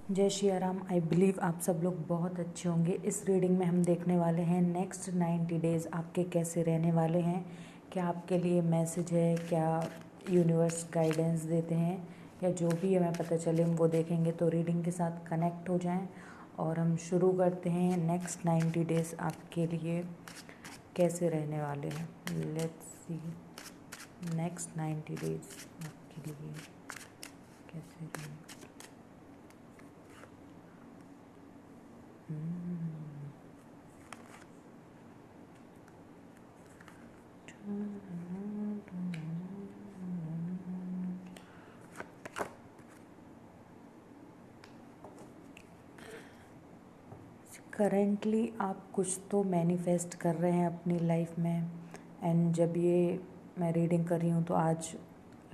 जय Shri Ram. I believe आप सब लोग बहुत अच्छे होंगे। इस रीडिंग में हम देखने वाले हैं नेक्स्ट 90 डेज़ आपके कैसे रहने वाले हैं। क्या आपके लिए मैसेज है, क्या यूनिवर्स गाइडेंस देते हैं, या जो भी हमें पता चले हम वो देखेंगे। तो रीडिंग के साथ कनेक्ट हो जाएं और हम शुरू करते हैं। नेक्स्ट 90 डेज़ आपके लिए कैसे रहने वाले हैं। लेट्स सी नेक्स्ट 90 डेज़ आपके लिए कैसे रहेंगे। करेंटली आप कुछ तो मैनिफेस्ट कर रहे हैं अपनी लाइफ में। एंड जब ये मैं रीडिंग कर रही हूँ तो आज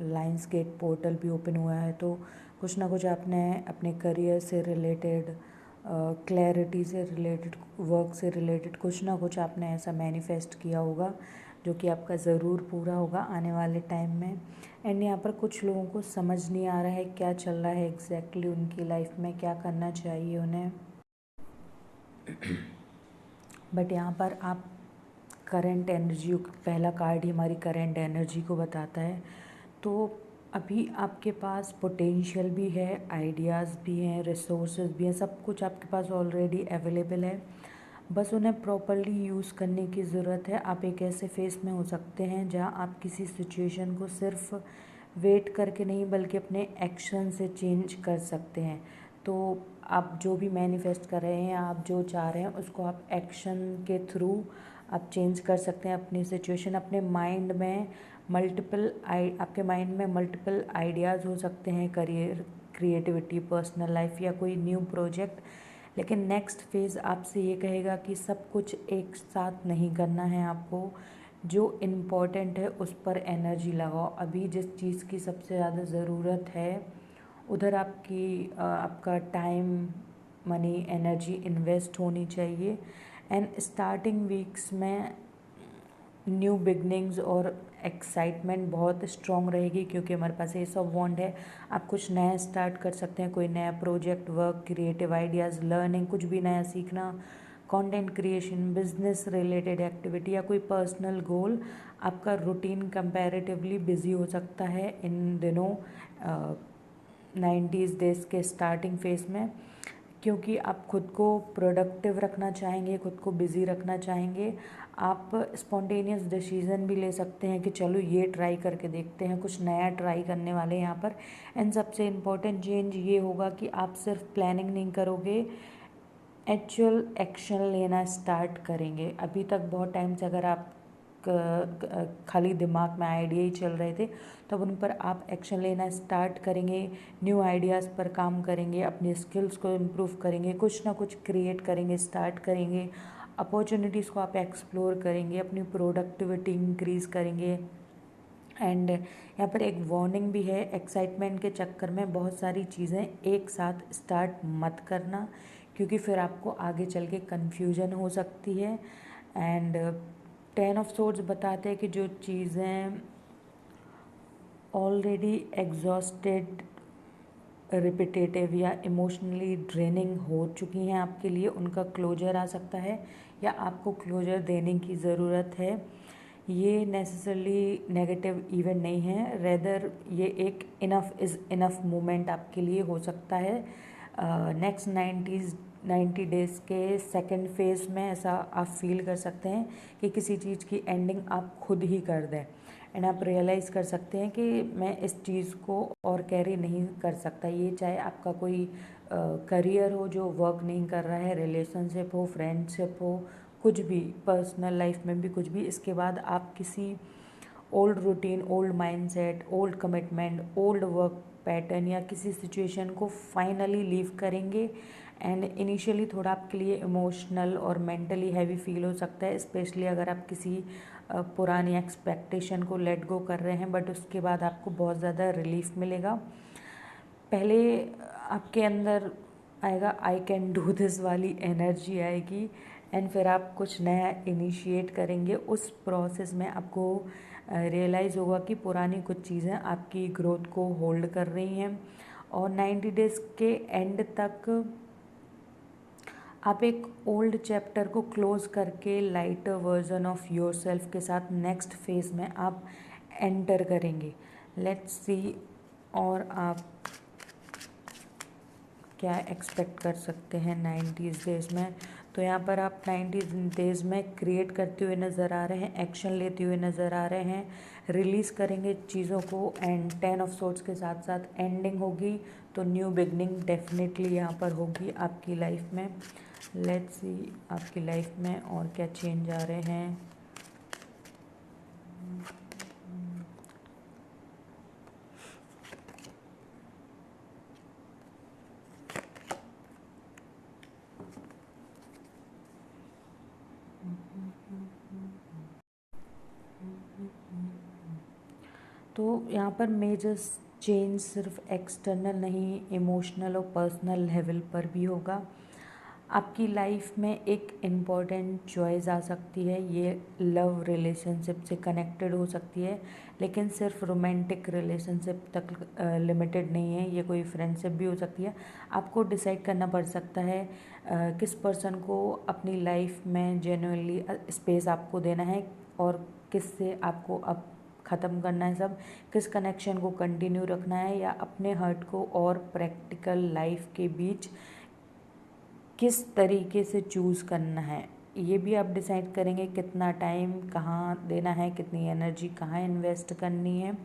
लाइंस गेट पोर्टल भी ओपन हुआ है। तो कुछ ना कुछ आपने अपने करियर से रिलेटेड, क्लैरिटी से रिलेटेड, वर्क से रिलेटेड कुछ ना कुछ आपने ऐसा मैनिफेस्ट किया होगा जो कि आपका ज़रूर पूरा होगा आने वाले टाइम में। एंड यहाँ पर कुछ लोगों को समझ नहीं आ रहा है क्या चल रहा है एग्जैक्टली उनकी लाइफ में, क्या करना चाहिए उन्हें। बट यहाँ पर आप करंट एनर्जी, पहला कार्ड ही हमारी करंट एनर्जी को बताता है। तो अभी आपके पास पोटेंशियल भी है, आइडियाज़ भी हैं, रिसोर्सेज भी हैं, सब कुछ आपके पास ऑलरेडी अवेलेबल है। बस उन्हें प्रॉपरली यूज़ करने की ज़रूरत है। आप एक ऐसे फेस में हो सकते हैं जहाँ आप किसी सिचुएशन को सिर्फ वेट करके नहीं बल्कि अपने एक्शन से चेंज कर सकते हैं। तो आप जो भी मैनिफेस्ट कर रहे हैं, आप जो चाह रहे हैं उसको आप एक्शन के थ्रू आप चेंज कर सकते हैं अपनी सिचुएशन। अपने माइंड में आपके माइंड में मल्टीपल आइडियाज़ हो सकते हैं, करियर, क्रिएटिविटी, पर्सनल लाइफ या कोई न्यू प्रोजेक्ट। लेकिन नेक्स्ट फेज़ आपसे ये कहेगा कि सब कुछ एक साथ नहीं करना है आपको। जो इम्पोर्टेंट है उस पर एनर्जी लगाओ। अभी जिस चीज़ की सबसे ज़्यादा ज़रूरत है उधर आपका टाइम, मनी, एनर्जी इन्वेस्ट होनी चाहिए। एंड स्टार्टिंग वीक्स में न्यू बिगनिंग्स और एक्साइटमेंट बहुत स्ट्रॉन्ग रहेगी क्योंकि हमारे पास एस ऑफ वॉन्ड है। आप कुछ नया स्टार्ट कर सकते हैं, कोई नया project, work, creative ideas, learning, कुछ भी नया सीखना, content creation, business related activity या कोई पर्सनल गोल। आपका रूटीन कंपैरेटिवली बिजी हो सकता है इन दिनों 90 डेज़ के स्टार्टिंग फेज़ में, क्योंकि आप खुद को प्रोडक्टिव रखना चाहेंगे, खुद को बिज़ी रखना चाहेंगे। आप स्पॉन्टेनियस डिसीज़न भी ले सकते हैं कि चलो ये ट्राई करके देखते हैं, कुछ नया ट्राई करने वाले हैं यहाँ पर। एंड सबसे इम्पोर्टेंट चेंज ये होगा कि आप सिर्फ प्लानिंग नहीं करोगे, एक्चुअल एक्शन लेना स्टार्ट करेंगे। अभी तक बहुत टाइम से अगर आप खाली दिमाग में आइडिया ही चल रहे थे, तब उन पर आप एक्शन लेना स्टार्ट करेंगे, न्यू आइडियाज़ पर काम करेंगे, अपनी स्किल्स को इम्प्रूव करेंगे, कुछ ना कुछ क्रिएट करेंगे, स्टार्ट करेंगे, अपॉर्चुनिटीज़ को आप एक्सप्लोर करेंगे, अपनी प्रोडक्टिविटी इंक्रीज़ करेंगे। एंड यहाँ पर एक वार्निंग भी है, एक्साइटमेंट के चक्कर में बहुत सारी चीज़ें एक साथ स्टार्ट मत करना क्योंकि फिर आपको आगे चल के कन्फ्यूजन हो सकती है। एंड 10 ऑफ सोर्ड्स बताते हैं कि जो चीज़ें ऑलरेडी एग्जॉस्टेड, रिपीटेटिव या इमोशनली ड्रेनिंग हो चुकी हैं आपके लिए, उनका क्लोजर आ सकता है या आपको क्लोजर देने की ज़रूरत है। ये नेसेसरली नेगेटिव इवेंट नहीं है, रेदर ये एक इनफ इज़ इनफ मोमेंट आपके लिए हो सकता है। नेक्स्ट 90 डेज़ के सेकेंड फेज़ में ऐसा आप फील कर सकते हैं कि किसी चीज़ की एंडिंग आप खुद ही कर दें। एंड आप रियलाइज़ कर सकते हैं कि मैं इस चीज़ को और कैरी नहीं कर सकता। ये चाहे आपका कोई करियर हो जो वर्क नहीं कर रहा है, रिलेशनशिप हो, फ्रेंडशिप हो, कुछ भी, पर्सनल लाइफ में भी कुछ भी। इसके बाद आप किसी old routine, old mindset, old commitment, old work pattern या किसी सिचुएशन को फाइनली लीव करेंगे। एंड इनिशियली थोड़ा आपके लिए इमोशनल और मेंटली हैवी फील हो सकता है, स्पेशली अगर आप किसी पुरानी एक्सपेक्टेशन को लेट गो कर रहे हैं। बट उसके बाद आपको बहुत ज़्यादा रिलीफ मिलेगा। पहले आपके अंदर आएगा आई कैन डू दिस वाली एनर्जी आएगी एंड फिर आप कुछ नया इनिशिएट करेंगे। उस प्रोसेस में आपको रियलाइज़ होगा कि पुरानी कुछ चीज़ें आपकी ग्रोथ को होल्ड कर रही हैं और 90 डेज़ के एंड तक आप एक ओल्ड चैप्टर को क्लोज करके lighter version of your self के साथ नेक्स्ट फेज में आप एंटर करेंगे। लेट्स सी और आप क्या एक्सपेक्ट कर सकते हैं 90 डेज़ में। तो यहाँ पर आप 90 डेज़ में क्रिएट करते हुए नज़र आ रहे हैं, एक्शन लेते हुए नज़र आ रहे हैं, रिलीज़ करेंगे चीज़ों को एंड 10 ऑफ सोर्ड्स के साथ साथ एंडिंग होगी। तो न्यू बिगनिंग डेफिनेटली यहाँ पर होगी आपकी लाइफ में। लेट्स सी आपकी लाइफ में और क्या चेंज आ रहे हैं। तो यहाँ पर मेजर चेंज सिर्फ एक्सटर्नल नहीं, इमोशनल और पर्सनल लेवल पर भी होगा। आपकी लाइफ में एक इम्पॉर्टेंट चॉइस आ सकती है, ये लव रिलेशनशिप से कनेक्टेड हो सकती है, लेकिन सिर्फ रोमांटिक रिलेशनशिप तक लिमिटेड नहीं है, ये कोई फ्रेंडशिप भी हो सकती है। आपको डिसाइड करना पड़ सकता है किस पर्सन को अपनी लाइफ में जेन्युइनली स्पेस आपको देना है और किससे आपको अब ख़त्म करना है सब, किस कनेक्शन को कंटिन्यू रखना है या अपने हर्ट को और प्रैक्टिकल लाइफ के बीच किस तरीके से चूज़ करना है, ये भी आप डिसाइड करेंगे। कितना टाइम कहाँ देना है, कितनी एनर्जी कहाँ इन्वेस्ट करनी है।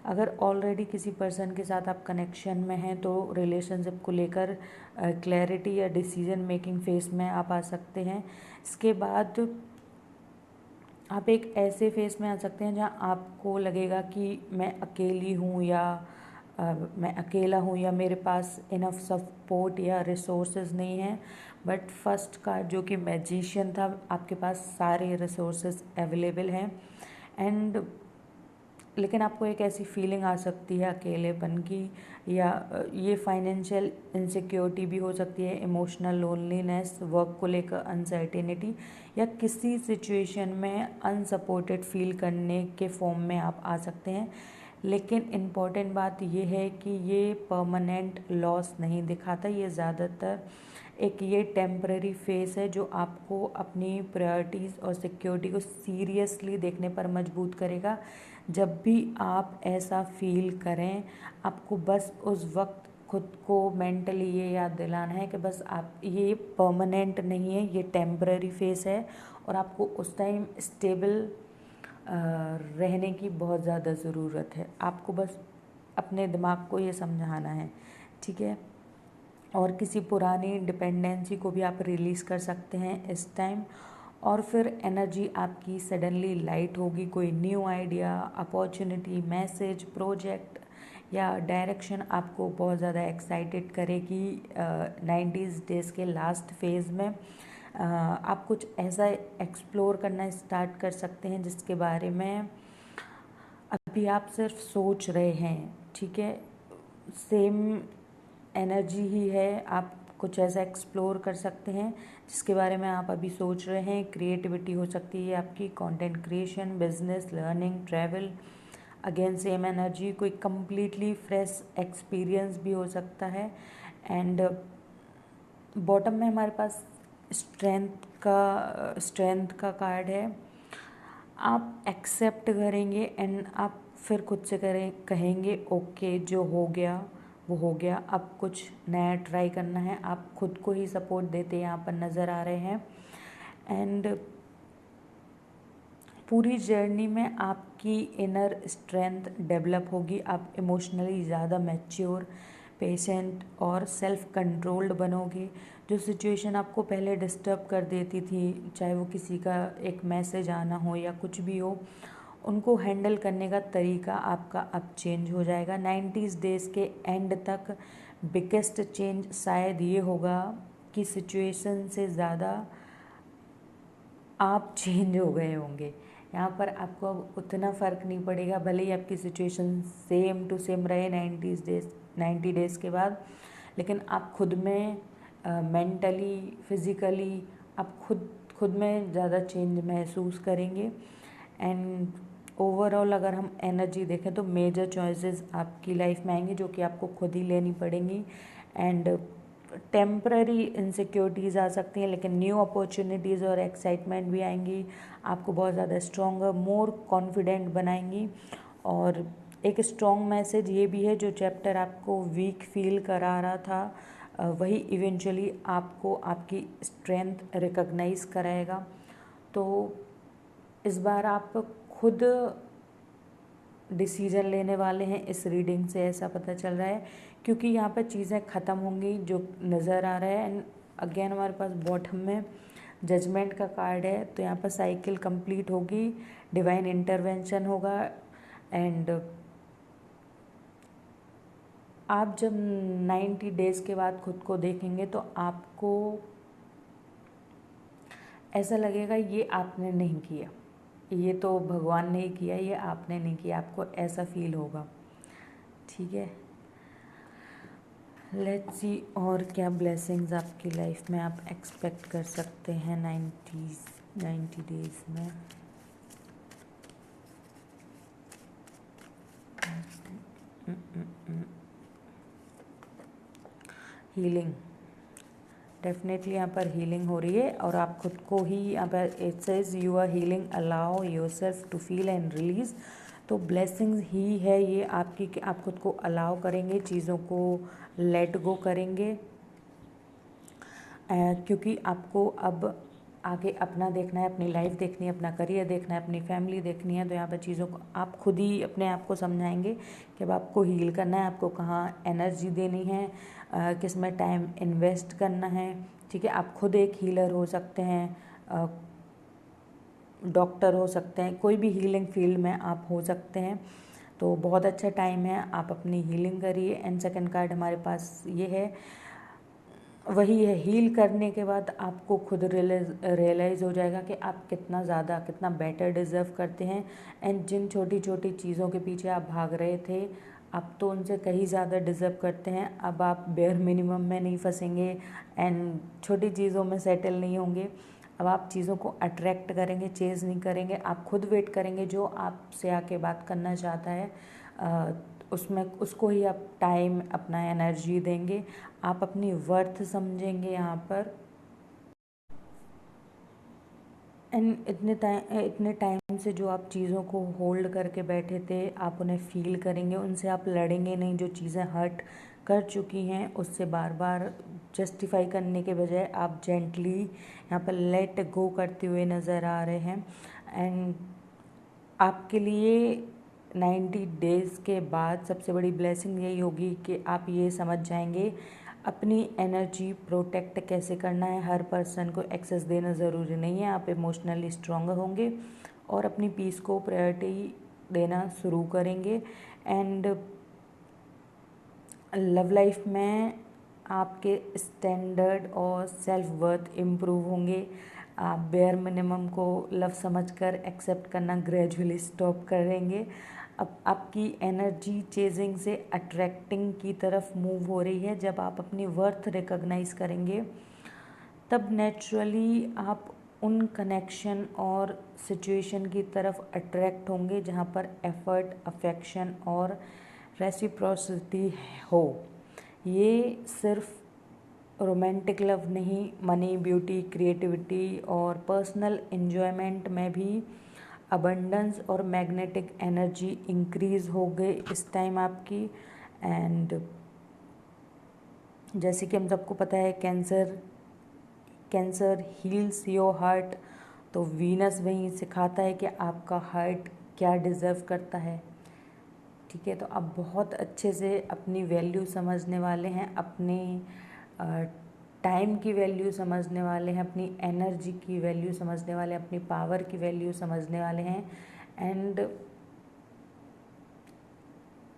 अगर ऑलरेडी किसी पर्सन के साथ आप कनेक्शन में हैं तो रिलेशनशिप को लेकर क्लैरिटी या डिसीजन मेकिंग फेस में आप आ सकते हैं। इसके बाद आप एक ऐसे फेस में आ सकते हैं जहां आपको लगेगा कि मैं अकेली हूँ या मैं अकेला हूँ या मेरे पास इनफ सपोर्ट या रिसोर्सेज नहीं है। बट फर्स्ट कार्ड जो कि मैजिशियन था, आपके पास सारे रिसोर्सेज अवेलेबल हैं एंड लेकिन आपको एक ऐसी फीलिंग आ सकती है अकेलेपन की, या ये फाइनेंशियल इनसिक्योरिटी भी हो सकती है, इमोशनल लोनलीनेस, वर्क को लेकर अनसर्टेनिटी या किसी सिचुएशन में अनसपोर्टेड फील करने के फॉर्म में आप आ सकते हैं। लेकिन इम्पॉर्टेंट बात ये है कि ये परमानेंट लॉस नहीं दिखाता, ये ज़्यादातर एक ये टेम्पररी फेस है जो आपको अपनी प्रायोरिटीज़ और सिक्योरिटी को सीरियसली देखने पर मजबूर करेगा। जब भी आप ऐसा फील करें, आपको बस उस वक्त खुद को मेंटली ये याद दिलाना है कि बस आप ये परमानेंट नहीं है, ये टेम्पररी फेस है और आपको उस टाइम स्टेबल रहने की बहुत ज़्यादा ज़रूरत है। आपको बस अपने दिमाग को ये समझाना है, ठीक है। और किसी पुरानी डिपेंडेंसी को भी आप रिलीज़ कर सकते हैं इस टाइम और फिर एनर्जी आपकी सडनली लाइट होगी। कोई new idea, opportunity, message, project या डायरेक्शन आपको बहुत ज़्यादा एक्साइटेड करेगी। 90 डेज़ के लास्ट फेज़ में आप कुछ ऐसा एक्सप्लोर करना स्टार्ट कर सकते हैं जिसके बारे में अभी आप सिर्फ सोच रहे हैं, ठीक है। सेम एनर्जी ही है, आप कुछ ऐसा एक्सप्लोर कर सकते हैं जिसके बारे में आप अभी सोच रहे हैं। क्रिएटिविटी हो सकती है आपकी, content creation, business, learning, travel. Again same energy, कोई कम्प्लीटली फ्रेश एक्सपीरियंस भी हो सकता है। एंड बॉटम में हमारे पास स्ट्रेंथ का कार्ड है। आप एक्सेप्ट करेंगे एंड आप फिर खुद से कहेंगे ओके, जो हो गया वो हो गया, अब कुछ नया ट्राई करना है। आप खुद को ही सपोर्ट देते यहाँ पर नज़र आ रहे हैं एंड पूरी जर्नी में आपकी इनर स्ट्रेंथ डेवलप होगी। आप इमोशनली ज़्यादा मैच्योर, पेशेंट और सेल्फ कंट्रोल्ड बनोगे। जो सिचुएशन आपको पहले डिस्टर्ब कर देती थी, चाहे वो किसी का एक मैसेज आना हो या कुछ भी हो, उनको हैंडल करने का तरीका आपका अब चेंज हो जाएगा। 90 डेज़ के एंड तक बिगेस्ट चेंज शायद ये होगा कि सिचुएशन से ज़्यादा आप चेंज हो गए होंगे। यहाँ पर आपको अब उतना फ़र्क नहीं पड़ेगा, भले ही आपकी सिचुएशन सेम टू सेम रहे 90 डेज़ के बाद, लेकिन आप खुद में मेंटली, फिज़िकली आप खुद में ज़्यादा चेंज महसूस करेंगे। एंड ओवरऑल अगर हम एनर्जी देखें तो मेजर चॉइसेस आपकी लाइफ में आएंगी जो कि आपको खुद ही लेनी पड़ेंगी। एंड टेम्पररी इनसिक्योरिटीज़ आ सकती हैं, लेकिन न्यू अपॉर्चुनिटीज़ और एक्साइटमेंट भी आएंगी, आपको बहुत ज़्यादा स्ट्रॉन्गर मोर कॉन्फिडेंट बनाएंगी। और एक स्ट्रॉन्ग मैसेज ये भी है, जो चैप्टर आपको वीक फील करा रहा था वही इवेंचुअली आपको आपकी स्ट्रेंथ रिकॉग्नाइज कराएगा। तो इस बार आप खुद डिसीजन लेने वाले हैं इस रीडिंग से, ऐसा पता चल रहा है, क्योंकि यहाँ पर चीज़ें ख़त्म होंगी जो नज़र आ रहा है। एंड अगेन हमारे पास बॉटम में जजमेंट का कार्ड है, तो यहाँ पर साइकिल कंप्लीट होगी, डिवाइन इंटरवेंशन होगा। एंड आप जब 90 डेज़ के बाद खुद को देखेंगे तो आपको ऐसा लगेगा ये आपने नहीं किया, ये तो भगवान ने ही किया, ये आपने नहीं किया, आपको ऐसा फील होगा। ठीक है, लेट्स सी और क्या ब्लेसिंग्स आपकी लाइफ में आप एक्सपेक्ट कर सकते हैं 90 डेज में। हीलिंग, डेफिनेटली यहाँ पर हीलिंग हो रही है, और आप खुद को ही यहाँ पर it says you are healing, allow yourself to feel and release. तो ब्लेसिंग्स ही है ये आपकी कि आप खुद को अलाउ करेंगे, चीज़ों को लेट गो करेंगे, क्योंकि आपको अब आगे अपना देखना है, अपनी लाइफ देखनी है, अपना करियर देखना है, अपनी फैमिली देखनी है। तो यहाँ पर चीज़ों को आप खुद ही अपने आप को समझाएंगे कि अब आपको हील करना है, आपको कहाँ एनर्जी देनी है, किस में टाइम इन्वेस्ट करना है। ठीक है, आप खुद एक हीलर हो सकते हैं, डॉक्टर हो सकते हैं, कोई भी हीलिंग फील्ड में आप हो सकते हैं। तो बहुत अच्छा टाइम है, आप अपनी हीलिंग करिए। एंड सेकंड कार्ड हमारे पास ये है, वही है, हील करने के बाद आपको खुद रियलाइज़ हो जाएगा कि आप कितना ज़्यादा, कितना बेटर डिज़र्व करते हैं। एंड जिन छोटी छोटी चीज़ों के पीछे आप भाग रहे थे, आप तो उनसे कहीं ज़्यादा डिज़र्व करते हैं। अब आप बेयर मिनिमम में नहीं फंसेंगे एंड छोटी चीज़ों में सेटल नहीं होंगे। अब आप चीज़ों को अट्रैक्ट करेंगे, चेज़ नहीं करेंगे, आप खुद वेट करेंगे। जो आपसे आके बात करना चाहता है उसमें उसको ही आप टाइम, अपना एनर्जी देंगे, आप अपनी वर्थ समझेंगे यहाँ पर। एंड इतने टाइम से जो आप चीज़ों को होल्ड करके बैठे थे, आप उन्हें फील करेंगे, उनसे आप लड़ेंगे नहीं। जो चीज़ें हर्ट कर चुकी हैं उससे बार बार जस्टिफाई करने के बजाय आप जेंटली यहाँ पर लेट गो करते हुए नज़र आ रहे हैं। एंड आपके लिए 90 डेज़ के बाद सबसे बड़ी ब्लेसिंग यही होगी कि आप ये समझ जाएंगे अपनी एनर्जी प्रोटेक्ट कैसे करना है। हर पर्सन को एक्सेस देना ज़रूरी नहीं है, आप इमोशनली स्ट्रॉन्गर होंगे और अपनी पीस को प्रायोरिटी देना शुरू करेंगे। एंड लव लाइफ में आपके स्टैंडर्ड और सेल्फ वर्थ इम्प्रूव होंगे। आप बेयर मिनिमम को लव समझकर एक्सेप्ट करना ग्रेजुअली स्टॉप करेंगे। अब आपकी एनर्जी चेजिंग से अट्रैक्टिंग की तरफ मूव हो रही है। जब आप अपनी वर्थ रिकॉग्नाइज करेंगे तब नेचुरली आप उन कनेक्शन और सिचुएशन की तरफ अट्रैक्ट होंगे जहाँ पर एफर्ट, अफेक्शन और रेसिप्रोसिटी हो। ये सिर्फ रोमांटिक लव नहीं, मनी, ब्यूटी, क्रिएटिविटी और पर्सनल एन्जॉयमेंट में भी अबंडेंस और मैग्नेटिक एनर्जी इंक्रीज़ हो गई इस टाइम आपकी। एंड जैसे कि हम सबको पता है कैंसर हील्स योर हार्ट, तो वीनस वहीं सिखाता है कि आपका हार्ट क्या डिज़र्व करता है। ठीक है, तो आप बहुत अच्छे से अपनी वैल्यू समझने वाले हैं, अपने टाइम की वैल्यू समझने वाले हैं, अपनी एनर्जी की वैल्यू समझने वाले हैं, अपनी पावर की वैल्यू समझने वाले हैं। एंड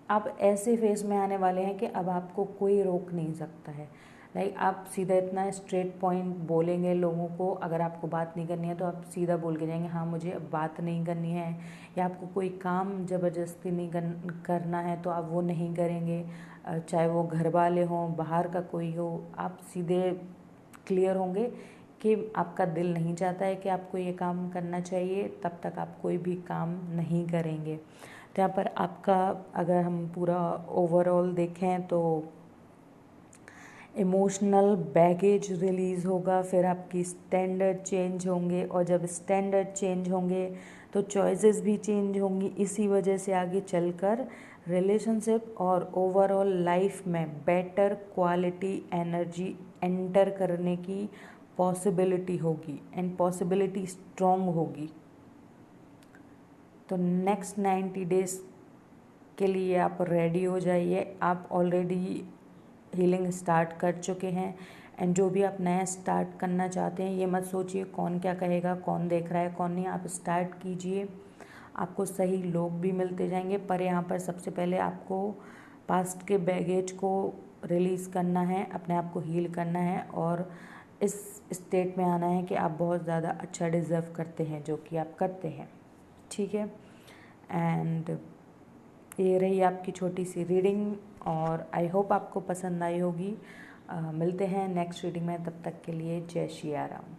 आप ऐसे फेज में आने वाले हैं कि अब आपको कोई रोक नहीं सकता है। लाइक आप सीधा इतना स्ट्रेट पॉइंट बोलेंगे लोगों को, अगर आपको बात नहीं करनी है तो आप सीधा बोल के जाएंगे हाँ मुझे अब बात नहीं करनी है। या आपको कोई काम ज़बरदस्ती नहीं करना है तो आप वो नहीं करेंगे, चाहे वो घर वाले हों, बाहर का कोई हो, आप सीधे क्लियर होंगे कि आपका दिल नहीं चाहता है कि आपको ये काम करना चाहिए, तब तक आप कोई भी काम नहीं करेंगे। तो यहाँ पर आपका अगर हम पूरा ओवरऑल देखें तो इमोशनल बैगेज रिलीज़ होगा, फिर आपकी स्टैंडर्ड चेंज होंगे, और जब स्टैंडर्ड चेंज होंगे तो चॉइसेस भी चेंज होंगी। इसी वजह से आगे चलकर रिलेशनशिप और ओवरऑल लाइफ में बेटर क्वालिटी एनर्जी एंटर करने की पॉसिबिलिटी होगी एंड पॉसिबिलिटी स्ट्रॉन्ग होगी। तो नेक्स्ट 90 डेज़ के लिए आप रेडी हो जाइए। आप ऑलरेडी हीलिंग स्टार्ट कर चुके हैं, एंड जो भी आप नया स्टार्ट करना चाहते हैं, ये मत सोचिए कौन क्या कहेगा, कौन देख रहा है, कौन नहीं। आप स्टार्ट कीजिए, आपको सही लोग भी मिलते जाएंगे। पर यहाँ पर सबसे पहले आपको पास्ट के बैगेज को रिलीज़ करना है, अपने आप को हील करना है, और इस स्टेट में आना है कि आप बहुत ज़्यादा अच्छा डिज़र्व करते हैं, जो कि आप करते हैं। ठीक है, एंड ये रही आपकी छोटी सी रीडिंग, और आई होप आपको पसंद आई होगी। मिलते हैं नेक्स्ट रीडिंग में, तब तक के लिए जय श्री राम।